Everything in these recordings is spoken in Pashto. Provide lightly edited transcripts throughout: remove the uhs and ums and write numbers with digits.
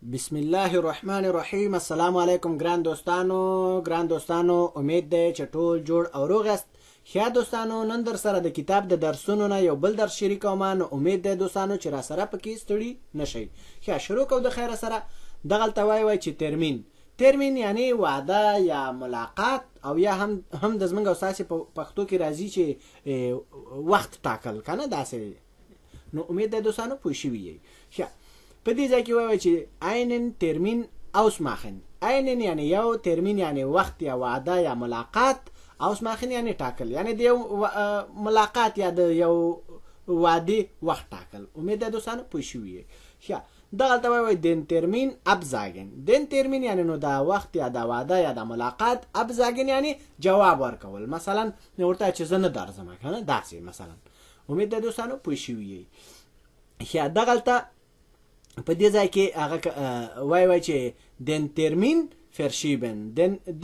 بسم الله الرحمن الرحیم. السلام علیکم ګران دوستانو امید ده چې ټول جوړ او روغ یاست. ښه دوستانو، نن در سره د کتاب د درسونو نه یو بل درس شریکوم. نو امید ده دوستانو چې را سره پکې ستړي نشئ. ښه شروع کوو د خیره سره. دغلته وایي چې ترمین یعنی وعده یا ملاقات، او یا هم د زمونږ او ستاسې په پښتو کې راځي چې وخت ټاکل کنه داسې. نو امید ده دوستانو پوه شوي یئ. ښه په دې ځای کې وایي چې einen Termin ausmachen. einen یعنی یو، ترمین یعنی وخت یا وعده یا ملاقات، ausmachen یعنی ټاکل، یعنی د یو ملاقات یا د یو وعده وخت ټاکل. امید ده دوستانو پوه شوي یئ. ښه دغلته وایي den Termin absagen. den Termin یعنی نو دا وخت یا دا وعده یا دا ملاقات، absagen یعنی جواب ورکول. مثلا ورته چې زه نه درځم کنه داسې مثلا. امید ده دوستانو پوه شوي یئ. ښه دغلته په دې ځای کې هغه وایي چې den Termin verschieben.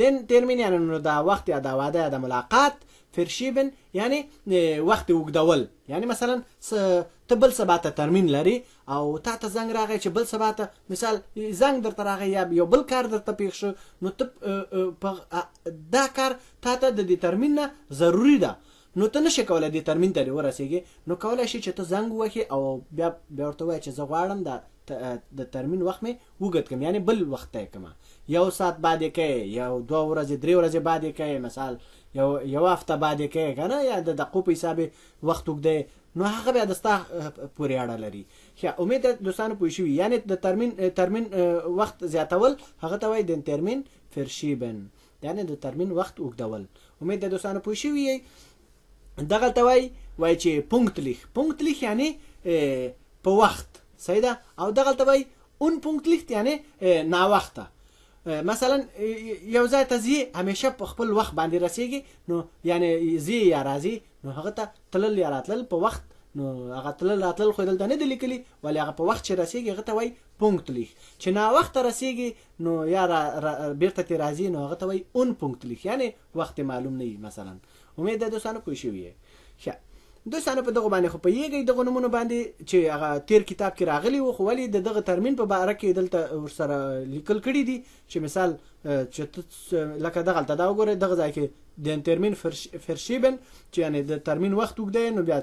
den Termin یعنی نو دا وخت یا دا وعده یا دا ملاقات، verschieben یعنی وخت اوږدول. یعنی مثلا ته بل سبا ته ترمین لري او تا ته زنګ راغی چې بل سبا ته مثال زنګ درته راغی یا یو بل کار درته پیښ شو، نو ته دا کار تا ته د دې ترمین نه ضروري ده، نو ته نشې کولی دې ترمین ته ورسېږي. نو کولی شي چې ته زنګ ووهې او بیا ورته ووایې چې زه غواړم د ترمین وخت مې اوږد کړم، یعنی بل وخت ته یې کړم. یو ساعت بعد یې کوې، یو 2 ورځې 3 ورځې بعد یې کوې، مثال یو هفته بعد یې کوې که نه، یا د دقیقو په حساب وخت اوږدوې، نو هغه بیا د ستا پورې اړه لري. ښه امید ده دوستانو پوه شوي. یعنی د ترمین وخت زیاتول هغه ته وایي den Termin verschieben، یعنی د ترمین وخت اوږدول. امید ده دوستانو پوه شوي یئ. دغلته وایي چې پونکتلیخ یعنی په وخت، صحیح ده. او دغلته وایي unpunktlich یعنی ناوخته. مثلا یو ځای ته ځي همیشه په خپل وخت باندې رسیږي، نو یعنی ځي یا راځي، نو هغه ته تلل یا راتلل په وخت، نو هغه تلل راتلل خو دلته نه دي لیکلي، ولی هغه په وخت چې رسیږي هغه ته وایي پونکتلیخ. چې ناوخته رسیږي نو یا بیرته ترې راځي، نو هغه ته وایي unpunktlich یعنی وخت معلوم نه وي مثلا. امید ده دوستانو پوه شوي یئ. ښه دوستانو په دغه باندې خو پوهیږئ دغه نومونه باندې چې هغه تیر کتاب کې راغلي وو، خو ولې د دغه ترمین په باره کې دلته ورسره لیکل کړي دي چې مثال چې لکه دغلته دا وګورئ، دغه ځای کې den Termin verschieben چې یعنی د ترمین وخت اوږدوي، نو بیا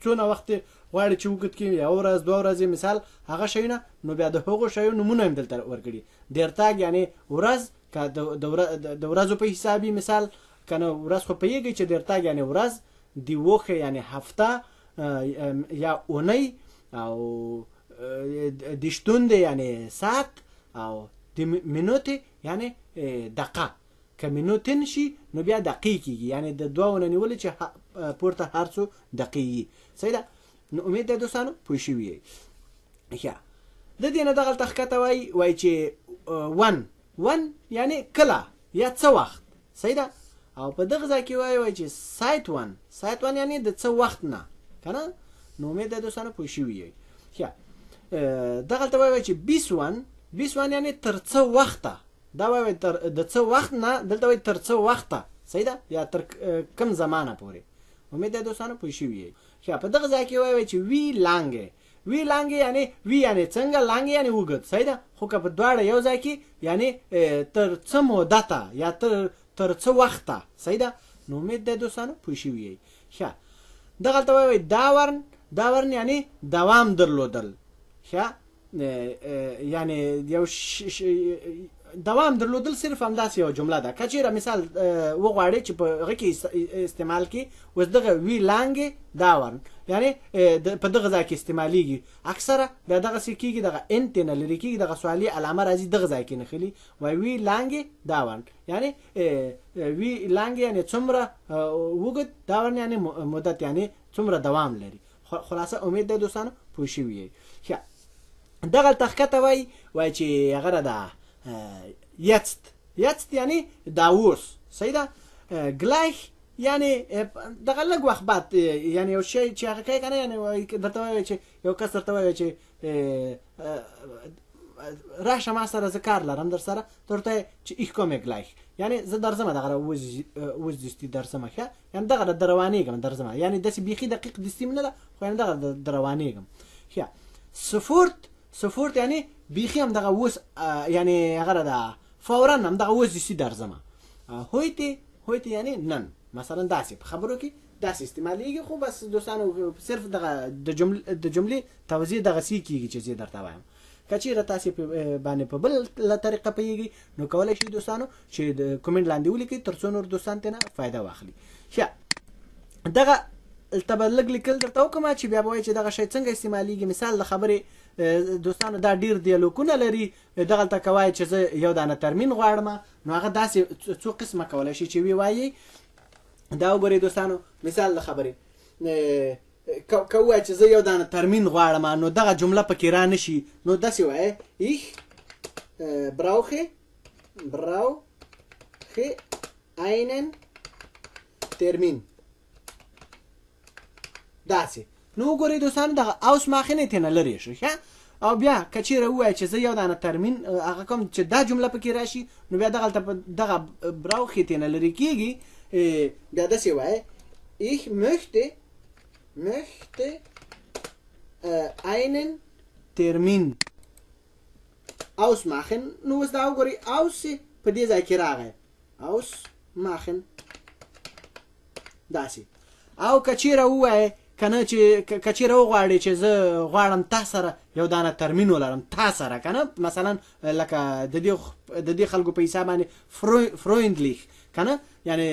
څونه وخت غواړي چې اوږد کړي، یو ورځ 2 ورځې مثال هغه شیونه، نو بیا د هغو شیو نومونه هم دلته ورکړي. der Tag یعنی ورځ، که د ورځو په حساب مثال کنه ورځ خو پوهیږئ چې der Tag یعنی ورځ، دی وخه یعنی هفته یا اونۍ، او دی شتونده یعنی ساعت، او دی منوته یعنی دقیقه. که منوتن شي نو بیا دقیق کیږي، یعنی د 2 نه نیولې چې پورته هر څو دقیقې. صحیح ده. نو امید ده دوستانو پوه شوي یئ. ښه د دې نه دغلته ښکته وایي چې ون یعنی کله یا څه وخت. صحیح ده. او په دغه ځای کې وایي چې سایت ون یعنی د څه وخت نه کنه. نو امید ده دوستانو پوه شوي یئ. ښه دغلته وایي چې بیس ون یعنی تر څه وخته. دا وایي د څه وخت نه، دلته وایي تر څه وخته. صحیح ده، یا تر کم زمانه پورې. امید ده دوستانو پوه شوي یئ. ښه په دغه ځای کې وایي چې وی لانګې یعنی څنګه، لانګې یعنی اوږد. صحیح ده. خو که په دواړه یو ځای کې یعنی تر څه مدته یا تر څه وخته. صحیح ده. نو امید ده دوستانو پوه شوي یئ. ښه دغلته وایي داورن یعنی دوام درلودل. ښه یعنی یو دوام درلودل صرف همداسې یو جمله ده. که چېرې مثال وغواړې چې په هغه کې استعمال کړي، اوس دغه وی لانګې داورن یعنی په دغه ځای کې استعمالیږي، اکثره بیا دغسې کېږي، دغه انت نه لرې کېږي، دغه سوالي علامه راځي دغه ځای کې نښلي، وایي وی لانګې داورن یعنی وی لانګې یعنی څومره اوږد، داورن یعنی مدت یعنی څومره دوام لري. خلاصه امید ده دوستانو پوه شوي یئ. ښه دغلته ښکته وایي چې هغه ده jetzt یعنی دا اوس. صحیح ده. gleich یعنی دغه لږ وخت بعد، یعنی یو شی چې هغه کوي کنه، یعنی درته وایي چې یو کس درته وایي چې راشه ما سره زه کار لرم در سره، درته چې ich komme gleich یعنی زه درځم، دغه اوس دستی درځم. ښه یعنی دغه دروانېږم درځم، یعنی داسې بیخي دقیق دستی نه ده، خو یعنی دغه دروانېږم. ښه sofort sofort یعنی بیخي همدغه اوس یعنی هغه ده فورا همدغه اوس دې درځم. heute یعنی نن مثلا داسې په خبرو کې داسې استعمالیږي، خو بس دوستانو صرف دغه د جملې توضیح دغه سی کیږي چې زه درته وایم. که چیرې تاسو باندې په بل طریقه پیږي نو کولای شئ دوستانو چې د کومنټ لاندې ولیکئ تر څو نور دوستان ترې فائدہ واخلي. ښه دغه تبلګ لیکل درته وکم چې بیا به وایي چې دغه شی څنګه استعمالیږي. مثال د خبرې دوستانو دا ډیر دیالوګونه لري، دغلته کوای چې زه یو دانه ترمین غواړم نو هغه داسې څو قسمه کولای شي چې وی وایي. دا وګورئ دوستانو مثال د خبرې کوای چې زه یو دانه ترمین غواړم نو دغه جمله پکې را نشي نو داسې وایي ich brauche einen Termin. داسې نو وګورئ دوستانو دغه اوس ماخینه ته نه لري شو. او بیا که چیرې ووایي چې زه یو دانه ترمین هغه کوم چې دا جمله پکې راشي نو بیا دغه براوخې ته نه لري کېږي. بیا داسې وایي ich möchte einen Termin ausmachen. نو اوس دا وګورئ اوس په دې ځای کې راغی ausmachen داسې. او که چیرې ووایي کنه چې که چیرې وغواړې چې زه غواړم تا سره یو دانه ترمین ولرم تا سره کنه مثلا لکه د دې خلکو په حساب باندې فرویندلیخ کنه یعنی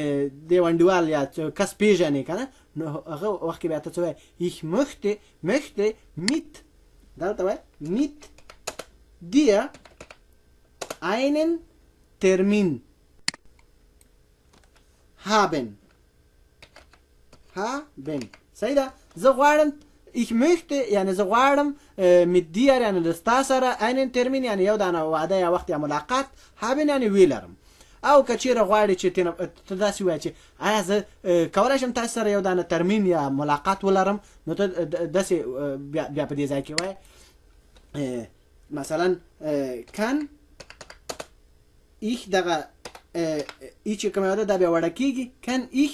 د ونډوال یا کس پیژنې کنه نو هغه وخت کې بیا ته څه وایي ich möchte mit دلته وایي mit dir einen Termin haben. صحیح ده. زه غواړم ich möchte یعنی زه غواړم mit dir یعنی د ستا سره einen Termin یعنی یو دانه وعده یا وخت یا ملاقات haben یعنی ویلرم. او که چیرې غواړې چې ته داسې وایې چې آیا زه کولی شم تاسو سره یو دانه ترمین یا ملاقات ولرم نو ته داسې بیا په دې ځای کې وایې مثلا kann ich دغه ای چې کومه ده دا بیا وړه کېږي kann ich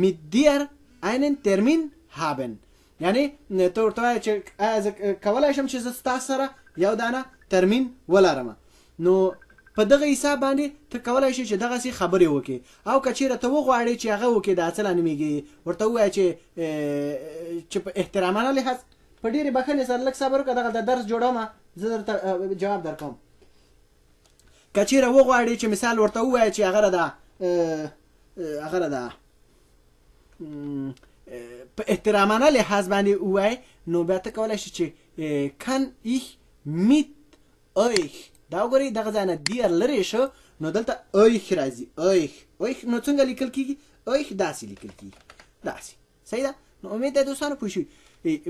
mit dir einen Termin haben. یعنی ته ورته وایې چې آیا زه کولی شم چې زه ستا سره یو دانه ترمین ولرم نو په دغه حساب باندې ته کولی شې چې دغسې خبرې وکړې. او که چیرې ته وغواړې چې هغه وکړې دا څه نومېږي ورته ووایه چې په احترامانه لحاظ په ډېرې بښنې سره لږ صبر وکړه دغلته درس جوړوم زه درته جواب درکوم. که چیرې وغواړې چې مثال ورته ووایه چې هغه ده په احترامانه لحاظ باندې ووایې نو بیا ته کولی شې چې kann ich mit euch دا وګورئ دغه ځای نه دیر لرې شو نو دلته euch راځي euch نو څنګه لیکل کېږي euch داسې لیکل کېږي داسې. صحیح ده. نو امید ده دوستانو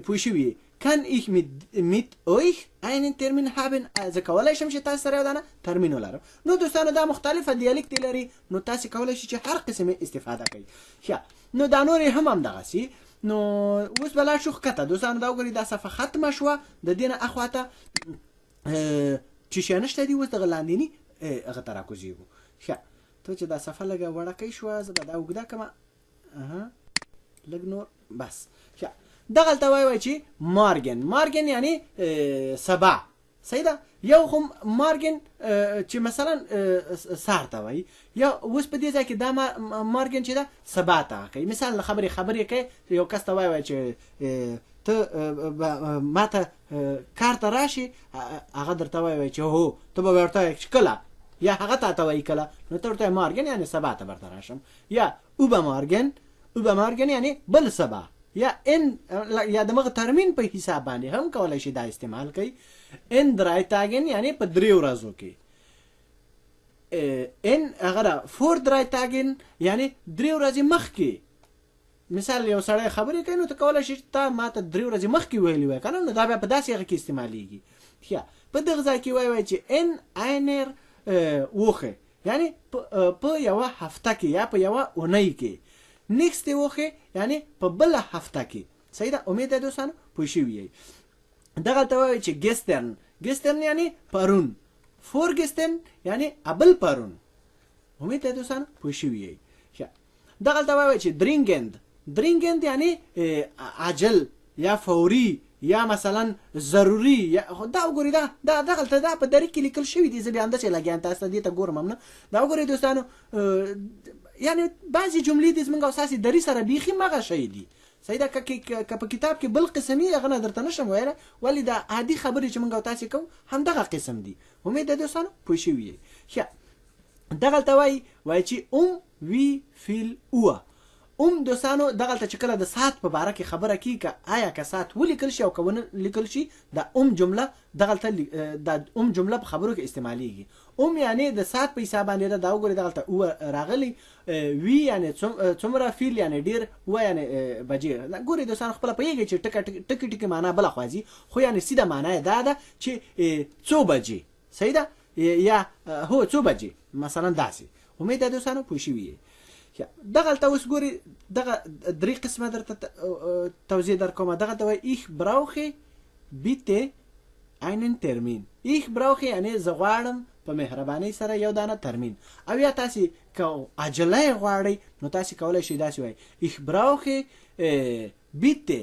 پوه شوي kann ich mit euch einen Termin haben. زه کولی شم چې تاسو سره یو دانه ترمین ولرم. نو دوستانو دا مختلفه دیالکت لري نو تاسو کولی شئ چې هر قسم استفاده کوئ. ښه نو دا نور هم همدغسې. نو اوس به لاړ شو ښکته دوستانو دا وګورئ دا صفحه ختمه شوه د دې نه اخواته چې شی نشته دي اوس دغه لاندیني هغه ته راکوزېږو. ښه ته چې دا صفحه لږه وړکۍ شوه زه به دا اوږده کړم لږ نور بس. ښه دغلته وایي چې مارګن یعنی سبا. صحیح ده. یو خو مارګن چې مثلا سهار ته وایي یا اوس په دې ځای کې دا مارګن چې ده سبا ته کوي. مثال خبرې کوي یو کس ته وایي چې ته ما ته کار ته راشي هغه درته وایي چې هو ته به ورته وایې چې کله یا هغه ته وایي کله نو ته ورته مارګن یعنی سبا ته برته راشم. یا übermorgen یعنی بل سبا یا دماغ ترمین په حساب باندې هم کولای شي دا استعمال کوي. in 3 tagen یعنی په 3 ورځو کې. in هغه for 3 tagen یعنی 3 ورځې مخکې. مثال یو سړی خبرې کوي نو ته کولای شي تا ما ته 3 ورځې مخکې ویلي وای کنه نو دا بیا په داسې هغه کې استعمالیږي. ښه په دغه ځای کې وایي چې in einer woche یعنی په یوه هفته کې یا په یوه اونۍ کې. نیکسټ وخه یعنی په بل هفته کې. صحیح ده. امید ده دوستانو پوه شوي یئ. دغلته وایي چې ګسترن یعنی پرون فورګستن یعنی ابل پرون. امید ده دوستانو پوه شوي یئ. دغلته وایي چې درینګند یعنی عاجل یا فوري یا مثلا ضروري یا دا وګورئ دا دغلته دا په دریق کې لیکل شوي دي. زه بیا همداسې لګیان تاسو ته دې ته ګورم هم نه. دا وګورئ دوستانو یعنې بعضې جملې دي زموږ او ستاسې دري سره بیخي مغه شی دي. صحیح ده. که په کتاب کې بل قسم یې هغه نه درته نشم ویلی، ولې دا عادي خبرې چې موږ او تاسې کوو همدغه قسم دي. امید ده دوستانو پوه شوي یې. ښه دغلته وایي چې وی فیل اوه. دوستانو دغلته چې کله د ساعت په باره کې خبره کیږي که آیا که ساعت ولیکل شي او که ونه لیکل شي دا جمله دغلته دا جمله په خبرو کې استعمالیږي. یعنی د ساعت په حساب باندې دا وګورئ دغلته اوه راغلی، وی یعنی څومره، فیل یعنی ډیر، اوه یعنی بجې. ګورئ دوستانو خپله پوهېږئ چې ټکي ټکي معنا بله خوځي، خو یعنی سیده معنا یې دا ده چې څو بجې. صحیح ده. یا هو څو بجې مثلا داسې. امید ده دوستانو پوه شوي یې. دغلته اوس ګورئ دغه درې قسمه درته توضیح درکومه. دغلته وایي ich brauche bitte einen Termin. ich brauche یعنې زه غواړم په مهربانۍ سره یو دانه ترمین. او یا تاسې که عجله یې غواړئ نو تاسې کولی شئ داسې وایي ich brauche bitte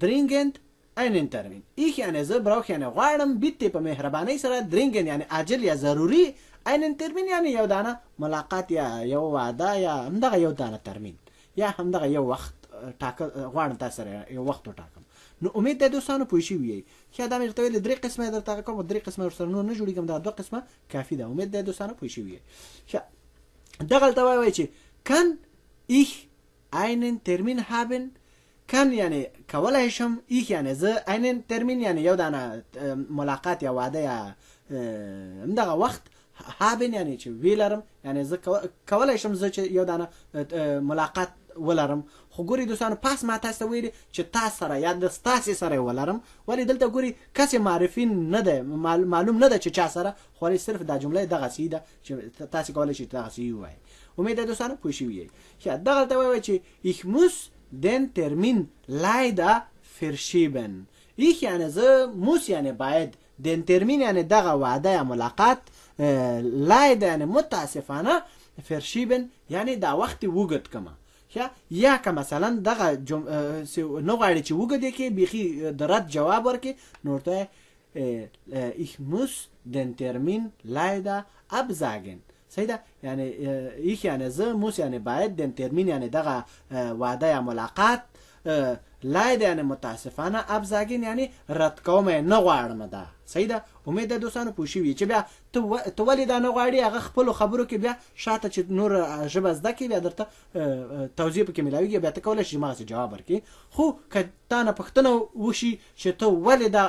dringend einen Termin. ich یعنې زه brauche یعنې غواړم bitte په مهربانۍ سره dringend یعنې عاجل یا ضروري einen Termin یعنی یو دانه ملاقات یا یو وعده یا همدغه یو دانه ترمین یا همدغه یو وخت غواړم تاسو سره یو وخت وټاکم. نو امید ده دوستانو پوه شوي یئ. ښه دا مې درته ویلې درې قسمه درته کوم، درې قسمه ورسره نور نه جوړېږم، دا دوه قسمه کافي ده. امید ده دوستانو پوه شوي یئ. ښه دغلته وایي چې kann ich einen Termin haben. kann یعنی کولی شم، ich یعنی زه، einen Termin یعنی یو دانه ملاقات یا وعده یا همدغه وخت، هابن یعنی چې ویلرم یعنی زه کولی شم زه چې یو دانه ملاقات ولرم. خو ګورئ دوستانو پاس ما تاسو ته ویلي چې تاسو سره یا د ستاسې سره ولرم، ولې دلته ګورئ کسې معرفي نه ده، معلوم نه ده چې چا سره، خو صرف دا جمله دغسې ده چې تاسې کولی شئ دغسې ووایئ. امید ده دوستانو پوه شوي یئ. ښه دغلته وایي چې ich muss den Termin leider verschieben. ich یعنی زه muss یعنی باید، den Termin یعنی دغه وعده یا ملاقات، leider یعنی متاسفانه، verschieben یعنی دا وخت وګت کما. یا که مثلا دغه نه غواړي چې وګدې کې بیخي د رد جواب ورکړي نو ورته ich muss den Termin leider absagen. صحیح ده. یعنی ich یعنی زه، muss یعنی باید، den Termin یعنی دغه وعده یا ملاقات، leider یعنی متاسفانه، absagen یعنی رد کوم نه غواړم ده. صحیح ده. امید ده دوستانو پوه شوي چې بیا ته ولې دا نه غواړې هغه خپلو خبرو کې بیا شاته چې نور ژبه زده کړې بیا درته توضیح پکې میلاویږي، بیا ته کولی شې هماغسې جواب ورکړې. خو که تا نه پوښتنه وشي چې ته ولې دا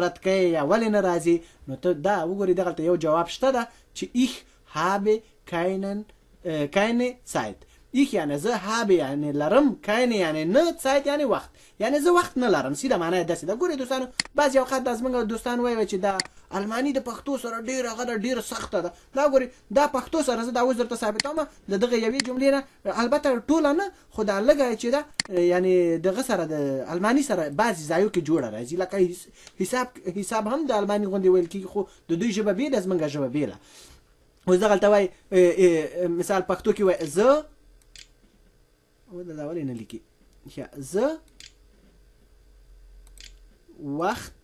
رد کوې یا ولې نه راځې نو ته دا وګورې دغلته یو جواب شته ده چې ich habe keine Zeit. ich یعنی زه habe یعنی لرم، keine یعنی نه، Zeit یعنی وخت، یعنی زه وخت نه لرم. سیده معنا یې داسې ده. ګورئ دوستانو بعضې اوقات دا زموږ دوستان وایي چې دا الماني د پښتو سره ډېره هغه ډېره سخته ده. دا ګورئ دا پښتو سره زه دا اوس درته ثابتوم د دغه یوې جملې نه، البته ټوله نه، خو دا لږه چې ده یعنی دغه سره د الماني سره بعضې ځایو کې جوړه راځي. لکه حساب هم د الماني غوندې ویل کېږي، خو د دوی ژبه بېله، زموږ ژبه بېله. اوس دغلته وایي مثال پښتو کې وایي زه، دا ولې نه لیکي، زه وخت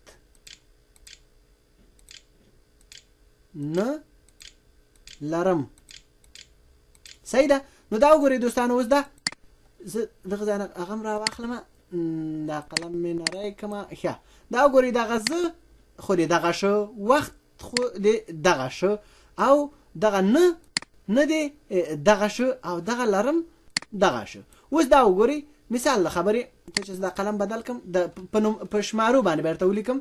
نه لرم. صحیح ده. نو دا وګورئ دوستانو اوس دا زه دغه ځای نه هغه هم راواخلم، دا قلم مې نری کړمه. ښه دا وګورئ دغه زه خو دې دغه شو، وخت خو دې دغه شو، او دغه نه دې دغه شو، او دغه لرم دغه شو. اوس دا وګورئ مثال د خبرې چې دا قلم بدل کم په شمارو باندې بیرته ولیکم.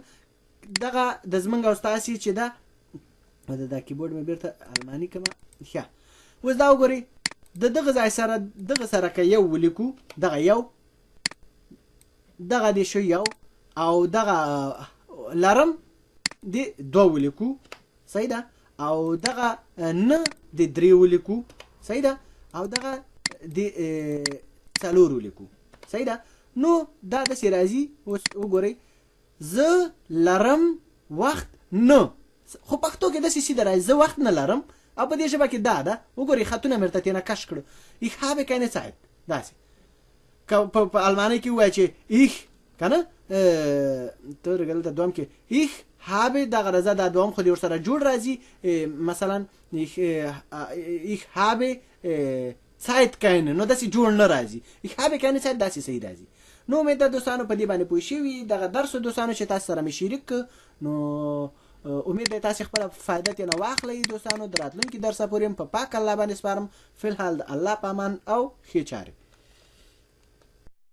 دغه د زمونږ او ستاسې چې دا دا کیبورډ مې بیرته الماني کړمه. ښه اوس دا وګورئ د دغه ځای سره دغه سره که یو ولیکو، دغه یو، دغه دې شو یو، او دغه لرم دې دوه ولیکو. صحیح ده. او دغه نه دې درې ولیکو. صحیح ده. او دغه دې څلور ولیکو. صحیح ده. نو دا داسې راځي. اوس وګورئ زه لرم وخت نه، خو پښتو کې داسې سیده راځي زه وخت نه لرم، او په دې ژبه کې دا ده. وګورئ خطونه مې ورته تېنه کش کړو ich habe keine Zeit. داسې په المانۍ کې ووایه چې ایخ کنه ته دلته دوم کې ایخ habe دغه رضا دا دوم خو دې ورسره جوړ راځي مثلا ich habe Zeit keine نو داسې جوړ نه راځي ich habe keine Zeit داسې صحیح راځي. نو امید ده دوستانو په دې باندې پوه شوي دغه درس دوستانو چې تاسو سره مې شریک نو امید ده تاسو خپل فائدہ ترې واخلئ دوستانو. د راتلونکي درس پورې په پاک الله باندې سپارم. فی الحال د الله په امان او ښې چارې.